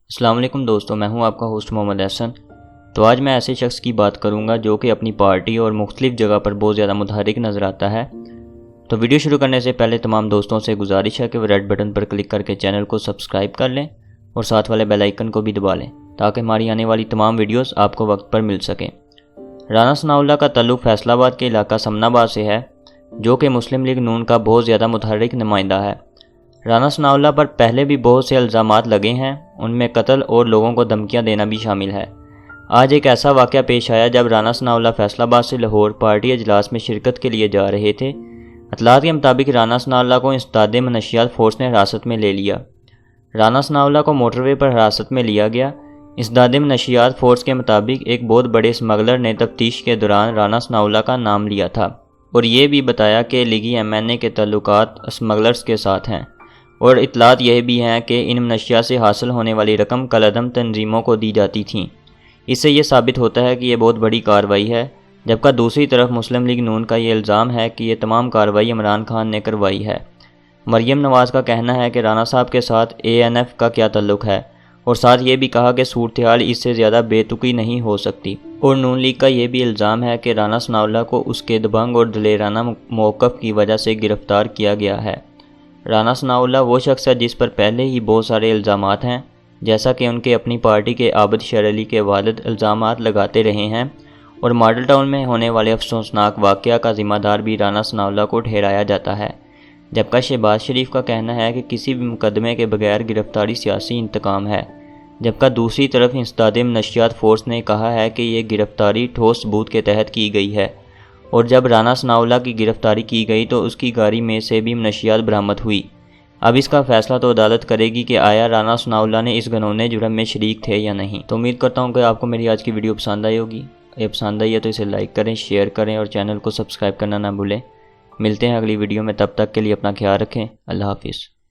السلام علیکم دوستوں، میں ہوں آپ کا ہوسٹ محمد احسن۔ تو آج میں ایسے شخص کی بات کروں گا جو کہ اپنی پارٹی اور مختلف جگہ پر بہت زیادہ متحرک نظر آتا ہے۔ تو ویڈیو شروع کرنے سے پہلے تمام دوستوں سے گزارش ہے کہ وہ ریڈ بٹن پر کلک کر کے چینل کو سبسکرائب کر لیں اور ساتھ والے بیل آئیکن کو بھی دبا لیں تاکہ ہماری آنے والی تمام ویڈیوز آپ کو وقت پر مل سکیں۔ رانا ثناءاللہ کا تعلق فیصل آباد کے علاقہ سمن آباد سے ہے، جو کہ مسلم لیگ نون کا بہت زیادہ متحرک نمائندہ ہے۔ رانا ثناءاللہ پر پہلے بھی بہت سے الزامات لگے ہیں، ان میں قتل اور لوگوں کو دھمکیاں دینا بھی شامل ہے۔ آج ایک ایسا واقعہ پیش آیا جب رانا ثناءاللہ فیصل آباد سے لاہور پارٹی اجلاس میں شرکت کے لیے جا رہے تھے۔ اطلاعات کے مطابق رانا ثناءاللہ کو انسداد منشیات فورس نے حراست میں لے لیا۔ رانا ثناءاللہ کو موٹر وے پر حراست میں لیا گیا۔ انسداد منشیات فورس کے مطابق ایک بہت بڑے اسمگلر نے تفتیش کے دوران رانا ثناءاللہ کا نام لیا تھا اور یہ بھی بتایا کہ لیگی ایم این اے کے تعلقات اسمگلرز کے ساتھ ہیں، اور اطلاعات یہ بھی ہیں کہ ان منشیات سے حاصل ہونے والی رقم کالعدم تنظیموں کو دی جاتی تھیں۔ اس سے یہ ثابت ہوتا ہے کہ یہ بہت بڑی کارروائی ہے، جبکہ دوسری طرف مسلم لیگ نون کا یہ الزام ہے کہ یہ تمام کارروائی عمران خان نے کروائی ہے۔ مریم نواز کا کہنا ہے کہ رانا صاحب کے ساتھ اے این ایف کا کیا تعلق ہے، اور ساتھ یہ بھی کہا کہ صورتحال اس سے زیادہ بے تکی نہیں ہو سکتی۔ اور نون لیگ کا یہ بھی الزام ہے کہ رانا ثناءاللہ کو اس کے دبنگ اور دلیرانہ موقف کی وجہ سے گرفتار کیا گیا ہے۔ رانا ثناءاللہ وہ شخص ہے جس پر پہلے ہی بہت سارے الزامات ہیں، جیسا کہ ان کے اپنی پارٹی کے عابد شیر علی کے والد الزامات لگاتے رہے ہیں، اور ماڈل ٹاؤن میں ہونے والے افسوسناک واقعہ کا ذمہ دار بھی رانا ثناءاللہ کو ٹھہرایا جاتا ہے، جبکہ شہباز شریف کا کہنا ہے کہ کسی بھی مقدمے کے بغیر گرفتاری سیاسی انتقام ہے، جبکہ دوسری طرف انسداد منشیات فورس نے کہا ہے کہ یہ گرفتاری ٹھوس ثبوت کے تحت کی گئی ہے، اور جب رانا ثناءاللہ کی گرفتاری کی گئی تو اس کی گاڑی میں سے بھی منشیات برآمد ہوئی۔ اب اس کا فیصلہ تو عدالت کرے گی کہ آیا رانا ثناءاللہ نے اس گھنونے جرم میں شریک تھے یا نہیں۔ تو امید کرتا ہوں کہ آپ کو میری آج کی ویڈیو پسند آئی ہوگی۔ یہ پسند آئی ہے تو اسے لائک کریں، شیئر کریں اور چینل کو سبسکرائب کرنا نہ بھولیں۔ ملتے ہیں اگلی ویڈیو میں، تب تک کے لیے اپنا خیال رکھیں۔ اللہ حافظ۔